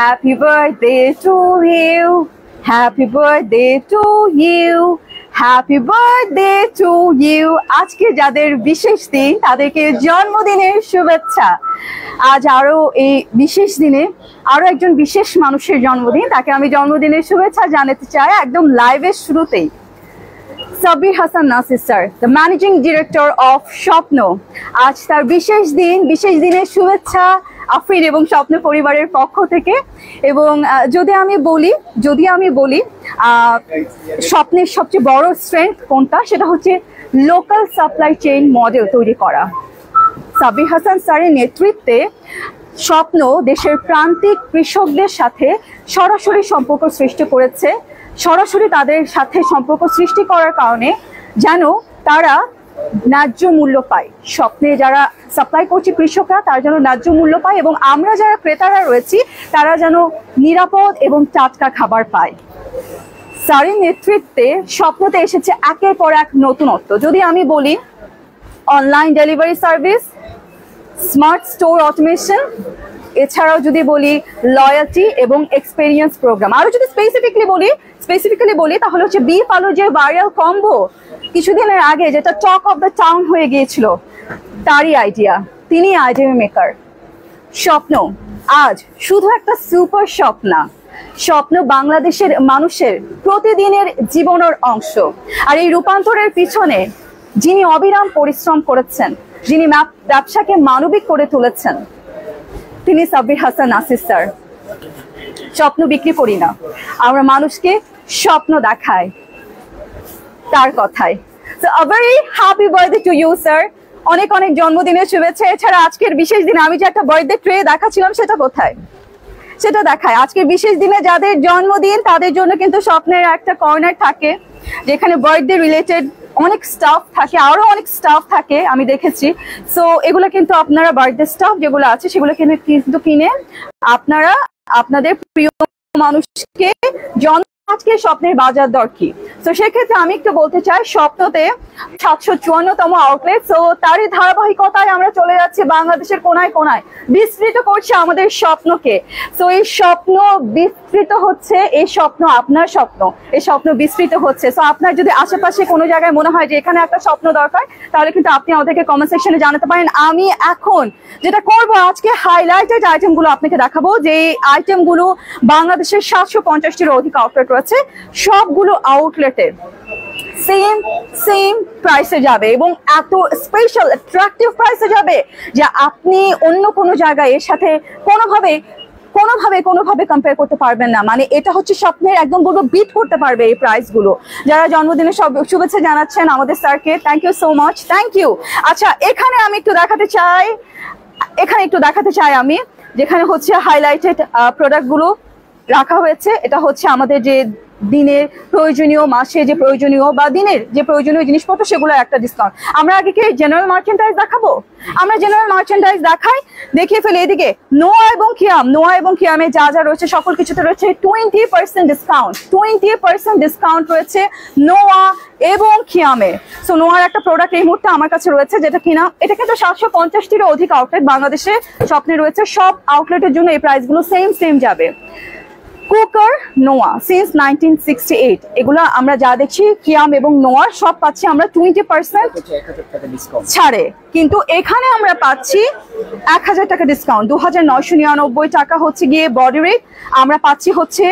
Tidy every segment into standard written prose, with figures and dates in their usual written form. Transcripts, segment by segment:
Happy birthday to you. Happy birthday to you. Happy birthday to you. আজকে যাদের বিশেষ দিন তাদেরকে জন্মদিনের শুভেচ্ছা। আজ আরো এই বিশেষ দিনে আরো একজন বিশেষ মানুষের জন্মদিন, তাকে আমি জন্মদিনের শুভেচ্ছা জানাতে চাই একদম লাইভের শুরুতেই। Sabbir Hasan Nasir sir, the managing director of স্বপ্ন, আজ তার বিশেষ দিন। বিশেষ দিনের শুভেচ্ছা আফরিন এবং স্বপ্ন পরিবারের পক্ষ থেকে। এবং যদি আমি বলি স্বপ্নের সবচেয়ে বড় স্ট্রেংথ কোনটা, সেটা হচ্ছে লোকাল সাপ্লাই চেইন মডেল তৈরি করা। সাব্বির হাসান স্যারের নেতৃত্বে স্বপ্ন দেশের প্রান্তিক কৃষকদের সাথে সরাসরি সম্পর্ক সৃষ্টি করেছে। সরাসরি তাদের সাথে সম্পর্ক সৃষ্টি করার কারণে যেন তারা ন্যায্য মূল্য পায়। স্বপ্নে যারা সাপ্লাই করছে কৃষকরা, তারা যেন ন্যায্য মূল্য পায় এবং আমরা যারা ক্রেতারা রয়েছি তারা যেন নিরাপদ এবং টাটকা খাবার পায়। স্যারের নেতৃত্বে স্বপ্নতে এসেছে একের পর এক নতুনত্ব। যদি আমি বলি online delivery service, smart store automation, এছাড়াও যদি বলি লয়্যালটি এবং এক্সপেরিয়েন্স প্রোগ্রাম, আরো যদি স্পেসিফিক্যালি বলি তাহলে হচ্ছে বিফ আলু যে ভাইরাল কম্বো কিছুদিনের আগে যেটা টক অফ দ্য টাউন হয়ে গিয়েছিল, তারই আইডিয়া, তিনি আইডিয়া মেকার। স্বপ্ন আজ শুধু একটা সুপার শপ না, স্বপ্ন বাংলাদেশের মানুষের প্রতিদিনের জীবনের অংশ। আর এই রূপান্তরের পিছনে যিনি অবিরাম পরিশ্রম করেছেন, যিনি ব্যবসাকে মানবিক করে তুলেছেন, তিনি সাব্বির হাসান নাসির স্যার। স্বপ্ন বিক্রি করি না, আমরা মানুষকে স্বপ্ন দেখাই তার কথায়। So a very happy birthday to you sir, অনেক অনেক জন্মদিনের শুভেচ্ছা। এছাড়া আজকের বিশেষ দিনে আমি যে একটা বার্থডে ট্রে দেখাচ্ছিলাম সেটা কোথায়, সেটা দেখায়। আজকের বিশেষ দিনে যাদের জন্মদিন তাদের জন্য কিন্তু স্বপ্নের একটা কর্নার থাকে যেখানে বার্থডে রিলেটেড অনেক স্টাফ থাকে, আরো অনেক স্টাফ থাকে আমি দেখেছি। সো এগুলো কিন্তু আপনারা বার্থডে স্টাফ যেগুলো আছে সেগুলো কিন্তু কিনে আপনারা আপনাদের প্রিয় মানুষকে আজকে স্বপ্নের বাজার দর কি। তো সেক্ষেত্রে আমি একটু বলতে চাই, স্বপ্নতে 754তম আউটলেট। সো তারই ধারাবাহিকতায় আমরা চলে যাচ্ছি বাংলাদেশের কোনায় কোনায়, বিস্তৃত করছে আমাদের স্বপ্নকে। সো এই স্বপ্ন বিস্তৃত হচ্ছে, এই স্বপ্ন আপনার স্বপ্ন, এই স্বপ্ন বিস্তৃত হচ্ছে। সো আপনার যদি আশেপাশে কোনো জায়গায় মনে হয় যে এখানে একটা স্বপ্ন দরকার, তাহলে কিন্তু আপনি আমাদেরকে কমেন্ট সেকশনে জানাতে পারেন। আমি এখন যেটা করবো, আজকে হাইলাইটেড আইটেমগুলো আপনাকে দেখাবো, যে আইটেমগুলো বাংলাদেশের 750টিরও অধিক আউটলেট রয়েছে, সবগুলো আউটলেটের সেম প্রাইসে যাবে এবং এত স্পেশাল অ্যাট্রাকটিভ প্রাইসে যাবে যে আপনি অন্য কোনো জায়গায় এর সাথে কোনোভাবে কম্পেয়ার করতে পারবেন না। মানে এটা হচ্ছে স্বপ্নের একদম বলবো বিট করতে পারবে এই প্রাইসগুলো। যারা জন্মদিনের সব শুভেচ্ছা জানাচ্ছেন আমাদের স্যারকে, thank you so much, thank you. আচ্ছা, এখানে আমি একটু দেখাতে চাই আমি যেখানে হচ্ছে হাইলাইটেড প্রোডাক্টগুলো রাখা হয়েছে। এটা হচ্ছে আমাদের যে দিনের প্রয়োজনীয়, মাসে যে প্রয়োজনীয় বা দিনের যে প্রয়োজনীয় জিনিসপত্র, সেগুলো একটা ডিসকাউন্ট। আমরা আগে কি জেনারেল মার্চেন্ডাইজ দেখাবো? আমরা জেনারেল মার্চেন্ডাইজ দেখিয়ে ফেলে। এদিকে নোয়া এবং খিয়ামে যা যা রয়েছে সকল কিছুতে রয়েছে 20% ডিসকাউন্ট। 20% ডিসকাউন্ট রয়েছে নোয়া এবং খিয়ামে। সো নোয়ার একটা প্রোডাক্ট এই মুহূর্তে আমার কাছে রয়েছে, যেটা কিনা এটা কিন্তু 750টিরও অধিক আউটলেট বাংলাদেশে স্বপ্নে রয়েছে। সব আউটলেটের জন্য এই প্রাইসগুলো সেম যাবে। কুকার নোয়া সিন্স 1968, এগুলো আমরা যা দেখছি কিয়াম এবং নোয়ার সব পাচ্ছি আমরা 20% ছাড়ে, কিন্তু এখানে আমরা পাচ্ছি 1000 টাকা ডিসকাউন্ট। 2999 টাকা হচ্ছে গিয়ে বডি রেট, আমরা পাচ্ছি হচ্ছে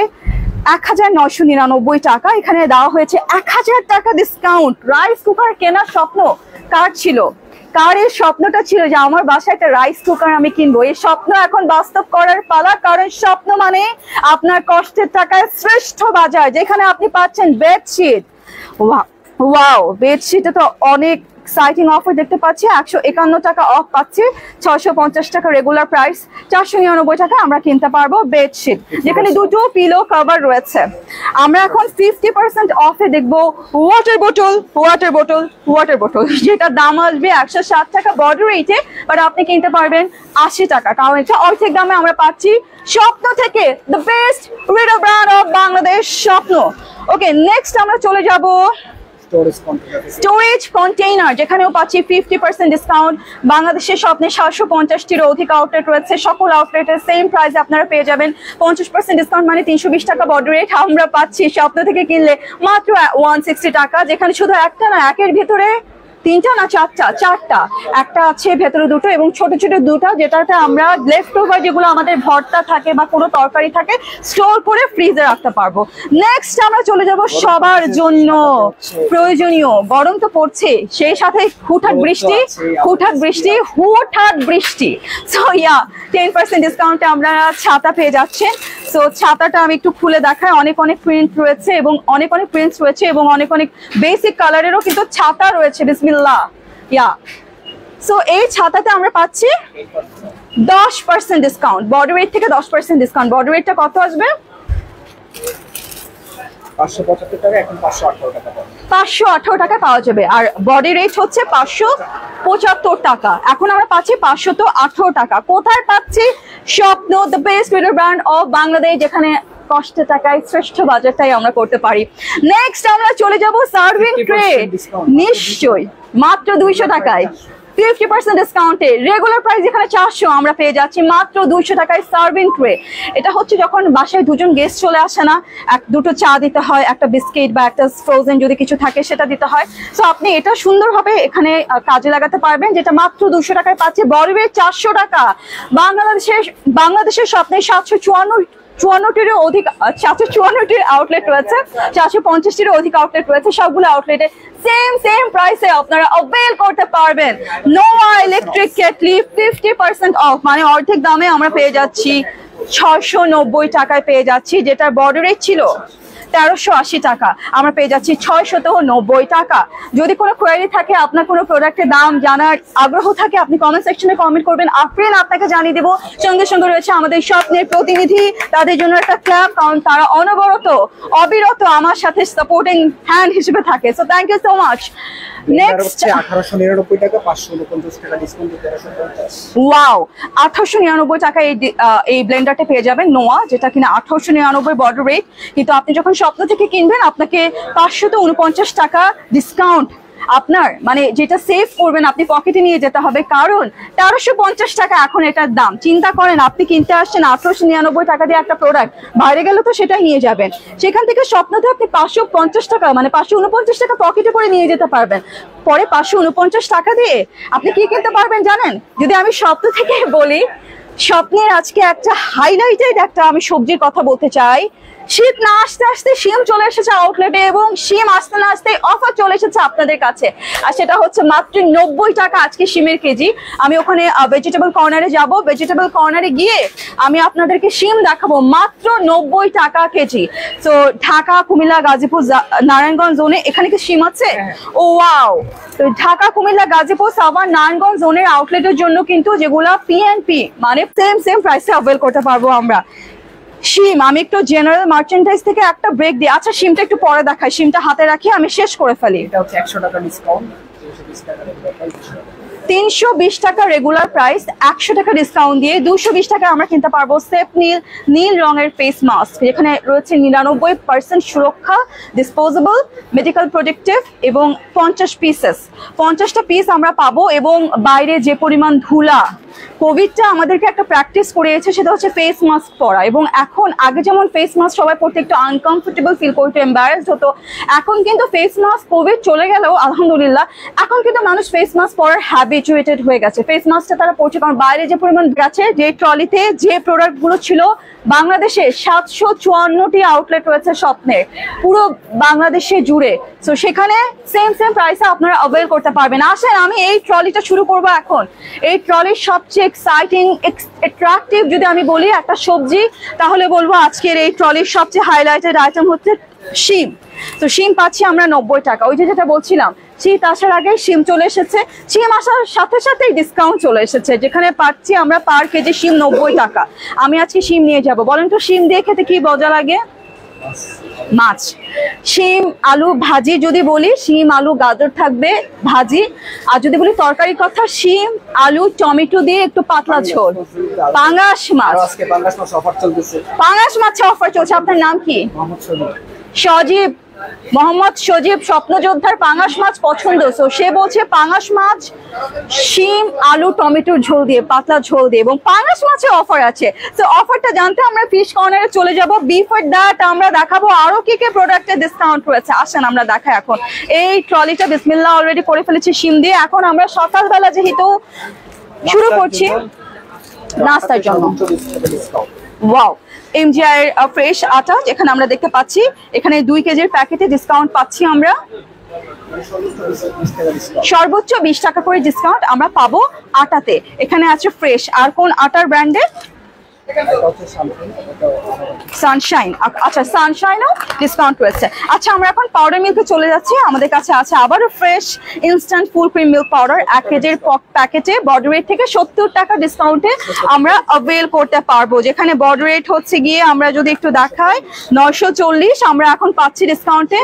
1999 টাকা। এখানে দেওয়া হয়েছে 1000 টাকা ডিসকাউন্ট। রাইস কুকার কেনার স্বপ্ন কার ছিল? কার এই স্বপ্নটা ছিল যে আমার বাসায় একটা রাইস কুকার আমি কিনবো? এই স্বপ্ন এখন বাস্তব করার পালা, কারণ স্বপ্ন মানে আপনার কষ্টের টাকায় শ্রেষ্ঠ বাজার, যেখানে আপনি পাচ্ছেন বেডশিট। ওয়াও, বেডশিটে তো অনেক এক্সাইটিং অফার দেখতে পাচ্ছি। 151 টাকা অফ পাচ্ছি, 650 টাকা রেগুলার প্রাইস, 499 টাকা আমরা কিনতে পারবো বেডশিট, যেখানে দুটো পিলো কভার রয়েছে। আমরা এখন 50% অফে দেখবো ওয়াটার বোতল, যেটা দাম আসবে 160 টাকা বডি রেটে, বাট আপনি কিনতে পারবেন 80 টাকা, কারণ এটা অর্ধেক দামে আমরা পাচ্ছি স্বপ্ন থেকে, the best retail brand of Bangladesh, স্বপ্ন। ওকে, নেক্সট আমরা চলে যাব স্টোরেজ কন্টেইনার যেখানেও পাচ্ছি 50% ডিসকাউন্ট। বাংলাদেশের স্বপ্নে 750টিরও অধিক আউটলেট রয়েছে, সকল আউটলেটের সেম প্রাইসে আপনারা পেয়ে যাবেন 50% ডিসকাউন্ট, মানে 320 টাকা বডি রেট। আমরা পাচ্ছি স্বপ্ন থেকে কিনলে মাত্র 160 টাকা, যেখানে শুধু একটা না, একের ভেতরে তিনটা না চারটা, একটা আছে ভেতরে দুটো এবং ছোট ছোট দুটো, যেটাতে আমরা লেফট ওভার যেগুলো আমাদের ভর্তা থাকে বা কোনো তরকারি থাকে স্টোর করে ফ্রিজে রাখতে পারবো। নেক্সট আমরা চলে যাব সবার জন্য প্রয়োজনীয়, গরম তো পড়ছে, সেই সাথে হুটহাট বৃষ্টি। সো ইয়া 10% ডিসকাউন্টে আমরা ছাতা পেয়ে যাচ্ছেন। সো ছাতাটা আমি একটু খুলে দেখাই, অনেক প্রিন্ট রয়েছে এবং অনেক প্রিন্টস রয়েছে এবং অনেক বেসিক কালারেরও কিন্তু ছাতা রয়েছে। বিসমিল্লাহ, ইয়া। সো এই ছাতাতে আমরা পাচ্ছি 10% ডিসকাউন্ট, বডি ওয়েট থেকে 10% ডিসকাউন্ট। বডি ওয়েটটা কত আসবে? 575 টাকা, এখন 518 টাকা। 518 টাকা পাওয়া যাবে, আর বডি রেট হচ্ছে 575 টাকা। এখন আমরা পাচ্ছি 518 টাকা। কোথায় পাচ্ছি? স্বপ্ন, the best Twitter brand of Bangladesh, যেখানে কষ্টের টাকায় শ্রেষ্ঠ বাজারটাই আমরা করতে পারি। নেক্সট আমরা চলে যাব সার্ভিং ট্রে, নিশ্চয়ই মাত্র 200 টাকায় 50% ডিসকাউন্টে। রেগুলার প্রাইস এখানে 400, আমরা পেয়ে যাচ্ছি মাত্র 200 টাকায় সার্ভিং ট্রে। এটা হচ্ছে যখন বাসায় দুজন গেস্ট চলে আসে না, দুটো চা দিতে হয়, একটা বিস্কিট বা একটা ফ্রোজেন যদি কিছু থাকে সেটা দিতে হয়। সো আপনি এটা সুন্দরভাবে এখানে কাজে লাগাতে পারবেন, যেটা মাত্র 200 টাকায় পাচ্ছে। বড় রেট 400 টাকা। বাংলাদেশের স্বপ্নে 754টির অধিক 754টির আউটলেট রয়েছে, 450টির অধিক আউটলেট রয়েছে। সবগুলো আউটলেটে সেম প্রাইসে আপনারা অ্যাভেল করতে পারবেন। নোয়া ইলেকট্রিক কেটলি 50% অফ, মানে অর্ধেক দামে আমরা পেয়ে যাচ্ছি 690 টাকায় পেয়ে যাচ্ছি, যেটার বডি রেট ছিল 1380 টাকা, আমরা পেয়ে যাচ্ছি 690 টাকা। যদি কোনো কোয়েরি থাকে, আপনার কোনো প্রোডাক্টের দাম জানার আগ্রহ থাকে, আপনি কমেন্ট সেকশনে কমেন্ট করবেন, আফরিন আপনাকে জানিয়ে দেবো। সঙ্গে রয়েছে আমাদের স্বপ্নের প্রতিনিধি, তাদের জন্য একটা ক্লাব, কারণ তারা অবিরত আমার সাথে সাপোর্টিং হ্যান্ড হিসেবে থাকে। So thank you so much. Next 1899 টাকা, 549 টাকা ডিসকাউন্ট, 1350। ওয়াও, 1899 টাকা এই ব্লেন্ডারটা পেয়ে যাবেন নোয়া, যেটা কিনা 1899 বডি রেট, কিন্তু আপনি যখন স্বপ্ন থেকে কিনবেন আপনাকে 549 টাকা ডিসকাউন্ট, আপনার মানে যেটা সেভ করবেন আপনি পকেটে নিয়ে যেতে হবে, কারণ 1350 টাকা এখন এটার দাম। চিন্তা করেন, আপনি কিনতে আসছেন 1899 টাকা দিয়ে একটা প্রোডাক্ট, বাইরে গেলে তো সেটাই নিয়ে যাবেন, সেখান থেকে স্বপ্নতে আপনি 550 টাকা মানে 549 টাকা পকেটে করে নিয়ে যেতে পারবেন। পরে 549 টাকা দিয়ে আপনি কি কিনতে পারবেন জানেন? যদি আমি স্বপ্ন থেকে বলি, স্বপ্নের আজকে একটা হাইলাইটেড একটা আমি সবজির কথা বলতে চাই। শীত না আসতে শিম চলে এসেছে আউটলেটে, এবং শিম আসতে না আসতে অফার চলে এসেছে আপনাদের কাছে, আর সেটা হচ্ছে মাত্র 90 টাকা আজকে শিমের কেজি। আমি ওখানে ভেজিটেবল কর্নারে যাব, ভেজিটেবল কর্নারে গিয়ে আমি আপনাদেরকে শিম দেখাবো মাত্র 90 টাকা কেজি। তো ঢাকা, কুমিল্লা, গাজীপুর, নারায়ণগঞ্জ জোনে এখানে কি শিম আছে? ও ওয়াও। তো ঢাকা, কুমিল্লা, গাজীপুর, সাভার, নারায়ণগঞ্জ জোনের আউটলেটের জন্য কিন্তু যেগুলো পিএনপি মানে সেম প্রাইসে অ্যাভেল করতে পারবো আমরা। শিম আমি একটু জেনারেল মার্চেন্ডাইজ থেকে একটা ব্রেক দিই। আচ্ছা, শিমটা একটু পরে দেখাই, শিমটা হাতে রাখি, আমি শেষ করে ফেলি। এটা হচ্ছে 100 টাকা ডিসকাউন্ট, 320 টাকা রেগুলার প্রাইস, 100 টাকা ডিসকাউন্ট দিয়ে 220 টাকা আমরা কিনতে পারবো সেফ নীল রঙের ফেস মাস্ক, যেখানে রয়েছে 99% সুরক্ষা, ডিসপোজেবল, মেডিকেল প্রোটেক্টিভ এবং 50টা পিস আমরা পাবো। এবং বাইরে যে পরিমাণ ধুলা, কোভিডটা আমাদেরকে একটা প্র্যাকটিস করিয়েছে, সেটা হচ্ছে ফেস মাস্ক পরা। এবং এখন আগে যেমন ফেস মাস্ক সবাই পরতে একটু আনকমফোর্টেবল ফিল করতো, এম্বারেসড হতো, এখন কিন্তু ফেস মাস্ক কোভিড চলে গেলেও আলহামদুলিল্লাহ এখন কিন্তু মানুষ ফেস মাস্ক পরার হ্যাবিচুয়েটেড হয়ে গেছে। ফেস মাস্কটা তারা পরছে, কারণ বাইরে যে পরিমাণ গেছে, যে ট্রলিতে যে প্রোডাক্টগুলো ছিল, বাংলাদেশে 754টি আউটলেট রয়েছে স্বপ্নের পুরো বাংলাদেশে জুড়ে। সো সেখানে সেম প্রাইসে আপনারা অ্যাভেল করতে পারবেন। আসেন, আমি এই ট্রলিটা শুরু করবো এখন। এই ট্রলির সবচেয়ে এক্সাইটিং, অ্যাট্রাকটিভ যদি আমি বলি একটা সবজি, তাহলে বলবো আজকের এই ট্রলির সবচেয়ে হাইলাইটেড আইটেম হচ্ছে শিম। তো শিম পাচ্ছি আমরা 90 টাকা। ওই যেটা বলছিলাম, শীত আসার আগে শিম চলে এসেছে, শিম আসার সাথে ডিসকাউন্ট চলে এসেছে, যেখানে পাচ্ছি আমরা পার কেজি শিম 90 টাকা। আমি আজকে শিম নিয়ে যাব। বলেন তো শিম দিয়ে খেতে কি মজা লাগে? মাছ, শিম আলু ভাজি যদি বলি, শিম আলু গাজর থাকবে ভাজি। আর যদি বলি তরকারি কথা, শিম আলু টমেটো দিয়ে একটু পাতলা ঝোল। পাঙ্গাস মাছ, আজকে পাঙ্গাস মাছ অফার চলতেছে। পাঙ্গাস মাছে অফার চলছে। আপনার নাম কি? মোহাম্মদ সজীব। সজীব, মোহাম্মদ সজীব স্বপ্নযোদ্ধার পাঙাশ মাছ পছন্দ, সো সে বলছে পাঙাশ মাছ শিম আলু টমেটোর ঝোল দিয়ে, পাতলা ঝোল দিয়ে, এবং পাঙাশ মাছের অফার আছে। তো অফারটা জানতে আমরা ফিশ কর্নারে চলে যাব। বিফোর দ্যাট আমরা দেখাবো আরো কি কি প্রোডাক্টে ডিসকাউন্ট রয়েছে। আসেন আমরা দেখাই এখন। এই ট্রলিটা বিসমিল্লাহ অলরেডি করে ফেলেছি শিম দিয়ে। এখন আমরা সকালবেলা যেহেতু শুরু করছি নাস্তার জন্য। ওয়াও, এমজিআই ফ্রেশ আটা যেখানে আমরা দেখতে পাচ্ছি এখানে 2 কেজির প্যাকেটে ডিসকাউন্ট পাচ্ছি আমরা। সর্বোচ্চ 20 টাকা করে ডিসকাউন্ট আমরা পাবো আটাতে। এখানে আছে ফ্রেশ। আর কোন আটার ব্র্যান্ডে? সানশাইন। আচ্ছা, সানশাইনও ডিসকাউন্ট রয়েছে। আচ্ছা, আমরা এখন পাউডার মিল্কে চলে যাচ্ছি। আমাদের কাছে আছে আবারও fresh instant full cream milk powder 1 কেজির প্যাকেটে বডি রেট থেকে 70 টাকা ডিসকাউন্টে আমরা অ্যাভেল করতে পারবো। যেখানে বডি রেট হচ্ছে গিয়ে আমরা যদি একটু দেখাই 940, আমরা এখন পাচ্ছি ডিসকাউন্টে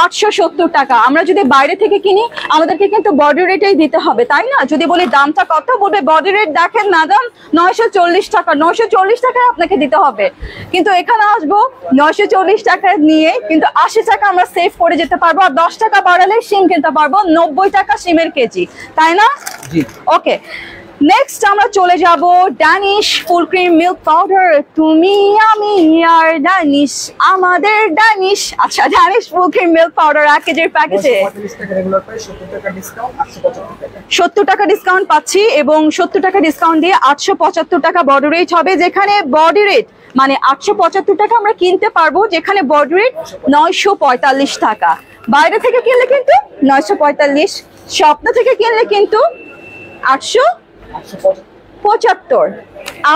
870 টাকা। আমরা যদি বাইরে থেকে কিনি আমাদেরকে কিন্তু বডি রেটেই দিতে হবে, তাই না? যদি বলি দামটা কত, বলবে বডি রেট দেখেন ম্যাডাম 940 টাকা, 940 টাকায় আপনাকে দিতে হবে। কিন্তু এখানে আসবো 940 টাকা নিয়ে কিন্তু 80 টাকা আমরা সেভ করে যেতে পারবো। আর 10 টাকা বাড়ালে শিম কিনতে পারবো 90 টাকা শিমের কেজি, তাই না? জি। ওকে, নেক্সট আমরা চলে যাব Danish full cream milk powder. তুমি আমি আর ড্যানিশ, আমাদের ড্যানিশ। আচ্ছা, Danish full cream milk powder 1 কেজির প্যাকেটে 70 টাকা ডিসকাউন্ট পাচ্ছি, এবং 70 টাকা ডিসকাউন্ট দিয়ে 875 টাকা বডি রেট হবে। যেখানে বডি রেট মানে 875 টাকা আমরা কিনতে পারবো, যেখানে বডি রেট 945 টাকা। বাইরে থেকে কিনলে কিন্তু 945, স্বপ্ন থেকে কিনলে কিন্তু 875।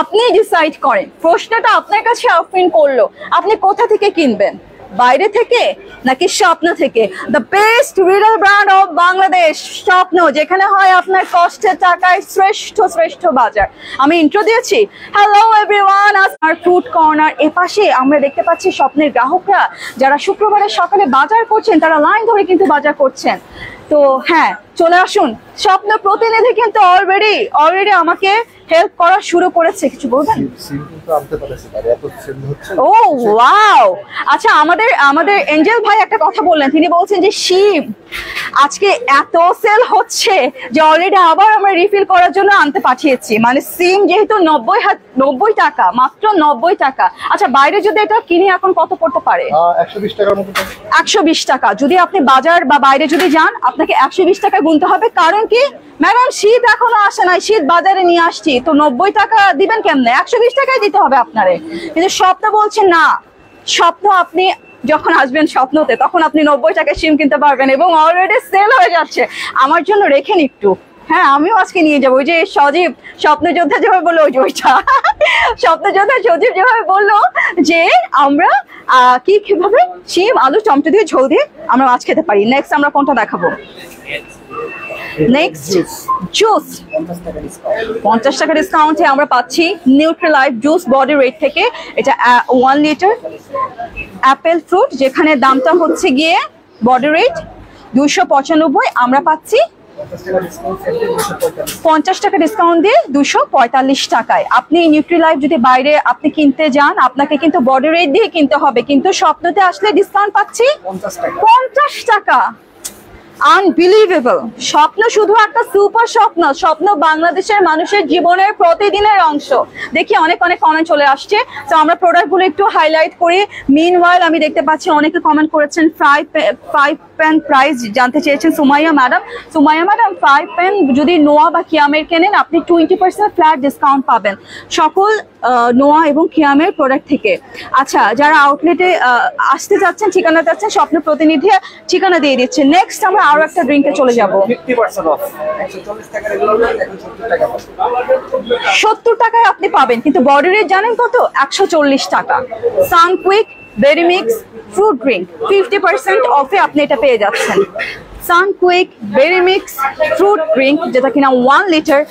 আপনি ডিসাইড করেন। প্রশ্নটা আপনার কাছে অফারিং করলো, আপনি কোথা থেকে কিনবেন, বাইরে থেকে নাকি স্বপ্ন থেকে? The best retail brand of Bangladesh স্বপ্ন, যেখানে হয় আপনার কষ্টের টাকায় শ্রেষ্ঠ শ্রেষ্ঠ বাজার। আমি ইন্ট্রো দিয়েছি। হ্যালো এভরিওয়ান, আর ফুড কর্নার এপাশে আমরা দেখতে পাচ্ছি স্বপ্নের গ্রাহকরা যারা শুক্রবারের সকালে বাজার করছেন, তারা লাইন ধরে কিন্তু বাজার করছেন। তো হ্যাঁ, চলে আসুন। স্বপ্ন প্রতিনিধি কিন্তু অলরেডি আমাকে হেল্প করা শুরু করেছে। কিছু বলবেন? ও ওয়াও, আচ্ছা, আমাদের এঞ্জেল ভাই একটা কথা বললেন। তিনি বলছেন যে শিম আজকে এত সেল হচ্ছে যে অলরেডি আবার আমরা রিফিল করার জন্য আনতে পাঠিয়েছি। মানে সিম যেহেতু 90 টাকা, মাত্র 90 টাকা। আচ্ছা, বাইরে যদি এটা কিনি এখন কত পড়তে পারে? 120 টাকার মতো। 120 টাকা। যদি আপনি বাজার বা বাইরে যদি যান আপনাকে 120 টাকা গুনতে হবে। কারণ কি ম্যাডাম, শীত এখনো আসে নাই, শীত বাজারে নিয়ে আসছি, তো 90 টাকা দিবেন কেমনে? 120 টাকাই দিতে হবে আপনারে। কিন্তু স্বপ্ন বলছে না, স্বপ্ন আপনি যখন আসবেন স্বপ্নতে তখন আপনি 90 টাকায় সিম কিনতে পারবেন, এবং অলরেডি সেল হয়ে যাচ্ছে। আমার জন্য রেখেন একটু। হ্যাঁ, আমিও আজকে নিয়ে যাবো। ওই যে সজীব স্বপ্নযোদ্ধা যেভাবে বললো, ওইটা স্বপ্নযোদ্ধা সজীব যেভাবে বললো যে আমরা কিভাবে শিম আলু টমেটো দিয়ে ঝোল দিয়ে আমরা মাছ খেতে পারি। নেক্সট আমরা কোনটা দেখাবো? নেক্সট জুস 50 টাকা ডিসকাউন্টে আমরা পাচ্ছি নিউট্রিলাইফ জুস বডি রেট থেকে। এটা 1 লিটার অ্যাপেল ফ্রুট, যেখানে দামটা হচ্ছে গিয়ে বডি রেট 295, আমরা পাচ্ছি 50 টাকা ডিসকাউন্ট দিয়ে 245 টাকায়। আপনি নিউট্রিলাইফ যদি বাইরে আপনি কিনতে যান আপনাকে কিন্তু বডি রেট দিয়ে কিনতে হবে, কিন্তু স্বপ্নতে আসলে ডিসকাউন্ট পাচ্ছি 50 টাকা। আনবিলিভেবল। স্বপ্ন শুধু একটা সুপার স্বপ্ন, স্বপ্ন বাংলাদেশের মানুষের জীবনের প্রতিদিনের অংশ। দেখি অনেক কমেন্ট চলে আসছে, তো আমরা প্রোডাক্টগুলো একটু হাইলাইট করি। মিনওয়াইল আমি দেখতে পাচ্ছি অনেকে কমেন্ট করেছেন ফ্রাই প্যান প্রাইস জানতে চেয়েছেন। সুমাইয়া ম্যাডাম 5 প্যান যদি নোয়া বা কিয়ামের কেনেন আপনি 20% ফ্ল্যাট ডিসকাউন্ট পাবেন সকল নোয়া এবং কিয়ামের প্রোডাক্ট থেকে। আচ্ছা, যারা আউটলেটে আসতে যাচ্ছেন, ঠিকানা যাচ্ছেন, স্বপ্ন প্রতিনিধি ঠিকানা দিয়ে দিচ্ছে। নেক্সট আমরা আরো একটা ড্রিঙ্কে চলে যাব। 70 টাকায় আপনি পাবেন, কিন্তু বডি রেট জানেন কত? 140 টাকা। সানকুইক বেরি মিক্স ফ্রুট ড্রিঙ্ক 50% অফে আপনি এটা পেয়ে যাচ্ছেন। সানকুইক বেরি মিক্স ফ্রুট ড্রিঙ্ক, যেটা কিনা 1 লিটার,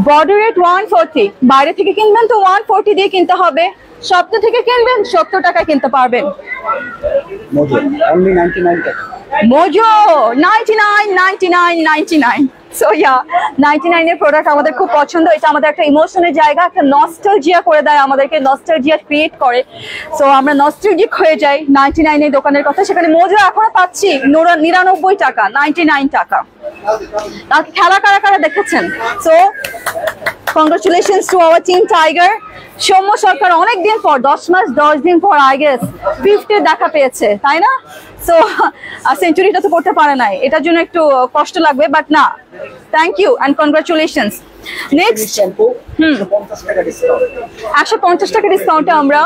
বডি রেট 140। বাইরে থেকে কিনবেন তো 140 দিয়ে কিনতে হবে, স্বপ্ন থেকে কিনবেন 70 টাকায় কিনতে পারবেন। মোজো 99 টাকা। মোজো 99। সো ইয়া 99 এর প্রোডাক্ট আমাদের খুব পছন্দ। এটা আমাদের একটা ইমোশনের জায়গা, একটা নস্টালজিয়া করে দেয়, আমাদেরকে নস্টালজিয়া ক্রিয়েট করে। সো আমরা নস্টালজিক হয়ে যাই 99 এর দোকানের কথা। সেখানে মজা এখনো পাচ্ছি 99 টাকা, 99 টাকা। খেলা কারা কারা দেখেছেন? So congratulations to our team tiger. Soumya Sarkar অনেকদিন পর 10 মাস 10 দিন পর আই গেস 50 দেখা পেয়েছে, তাই না? সো সেঞ্চুরিটা তো করতে পারে নাই, এটার জন্য একটু কষ্ট লাগবে, বাট না, thank you and congratulations. Next 150 টাকা ডিসকাউন্টে আমরা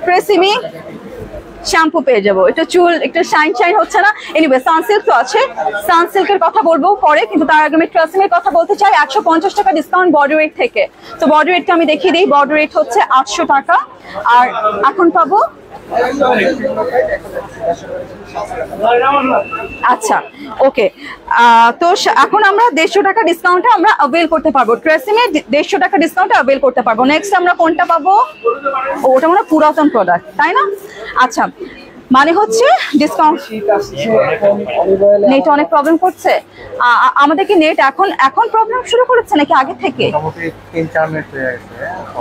ট্রেসিমি শ্যাম্পু পেয়ে যাবো। এটা চুল একটু শাইন শাইন হচ্ছে না। এনিওয়ে সানসিল্ক তো আছে, সানসিল্কের কথা বলবো পরে, কিন্তু তার আগে আমি ট্রেসিমির কথা বলতে চাই। 150 টাকা ডিসকাউন্ট বডি ওয়েট থেকে। তো বডি ওয়েটটা আমি দেখিয়ে দিই। বডি ওয়েট হচ্ছে 800 টাকা, আর এখন পাবো আচ্ছা ওকে। তো এখন আমরা 150 টাকা ডিসকাউন্টে আমরা অ্যাভেল করতে পারবো, ট্রেসিমে 150 টাকা ডিসকাউন্টে অ্যাভেল করতে পারবো। নেক্সট আমরা কোনটা পাবো? ওটা মানে পুরাতন প্রোডাক্ট, তাই না? আচ্ছা, মানে হচ্ছে ডিসকাউন্ট। নেট অনেক প্রবলেম করছে আমাদের কি? নেট এখন প্রবলেম শুরু করেছে নাকি আগে থেকে?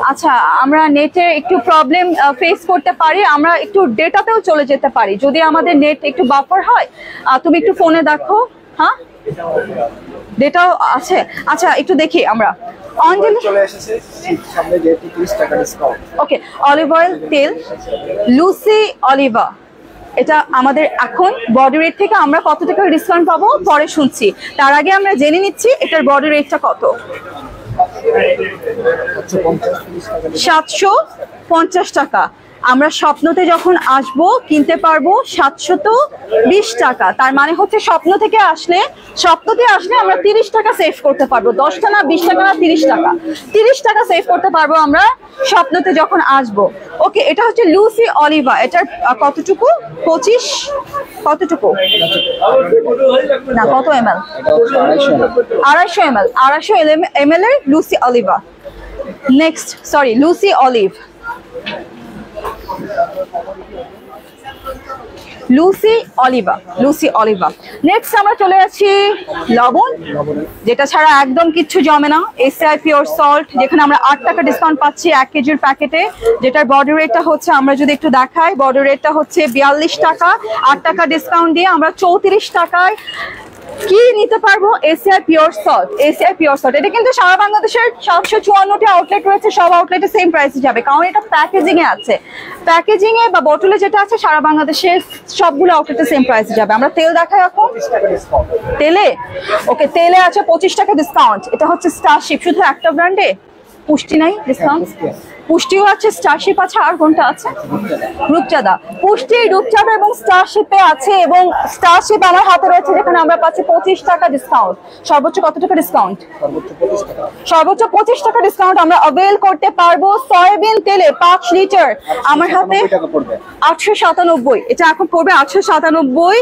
আচ্ছা, আমরা নেটে একটু প্রবলেম ফেস করতে পারি, আমরা একটু ডেটাতেও চলে যেতে পারি যদি আমাদের নেট একটু বাফার হয়। তুমি একটু ফোনে দেখো। হ্যাঁ, ডেটাও আছে। আচ্ছা, একটু দেখি আমরা। ওকে, অলিভ অয়েল তেল লুসি অলিভা, এটা আমাদের এখন বডি রেট থেকে আমরা কত টাকা ডিসকাউন্ট পাবো পরে শুনছি। তার আগে আমরা জেনে নিচ্ছি এটার বডি রেটটা কত। 750 টাকা। আমরা স্বপ্নতে যখন আসবো কিনতে পারবো 720 টাকা। তার মানে হচ্ছে স্বপ্নতে আসলে আমরা 30 টাকা সেভ করতে পারবো। 10টা না, 20 টাকা না, 30 টাকা। 30 টাকা সেভ করতে পারবো আমরা স্বপ্নতে যখন আসবো। ওকে, এটা হচ্ছে লুসি অলিভা। এটার কতটুকু? 25 কতটুকু না, কত ml? 250 ml এর Lucy Oliva. Next, sorry, Lucy Olive, Lucy Oliva. Next আমরা চলে যাচ্ছি লবণ, যেটা ছাড়া একদম কিচ্ছু জমে না। এসআই পিওর সল্ট, যেখানে আমরা 8 টাকা ডিসকাউন্ট পাচ্ছি 1 কেজির প্যাকেটে, যেটার বডি রেটটা হচ্ছে, আমরা যদি একটু দেখাই, বডি রেটটা হচ্ছে 42 টাকা। 8 টাকা ডিসকাউন্ট দিয়ে আমরা 34 টাকায় কি নিতে পারবো? ACI pure salt. এটা কিন্তু সারা বাংলাদেশের 754টি আউটলেট রয়েছে, সব আউটলেটে সেম প্রাইসে যাবে, কারণ এটা প্যাকেজিং এ আছে। প্যাকেজিং এ বা বোতলে যেটা আছে সারা বাংলাদেশের সবগুলো আউটলেটে সেম প্রাইসে যাবে। আমরা তেল দেখাই এখন। তেলে, ওকে, তেলে আছে 25 টাকা ডিসকাউন্ট। এটা হচ্ছে স্টারশিপ, শুধু একটা ব্র্যান্ডে, পুষ্টি নাই ডিসকাউন্ট। পুষ্টিও আছে, স্টারশিপ আছে, আর কোনটা আছে? রূপচাঁদা। পুষ্টি, রূপচাঁদা এবং স্টারশিপে আছে, এবং স্টারশিপ আমার হাতে রয়েছে, যেখানে আমরা পাচ্ছি 25 টাকা ডিসকাউন্ট। সর্বোচ্চ কত টাকা ডিসকাউন্ট? সর্বোচ্চ 25 টাকা ডিসকাউন্ট আমরা অ্যাভেল করতে পারবো। সয়াবিন তেলে 5 লিটার আমার হাতে 897। এটা এখন পড়বে 897।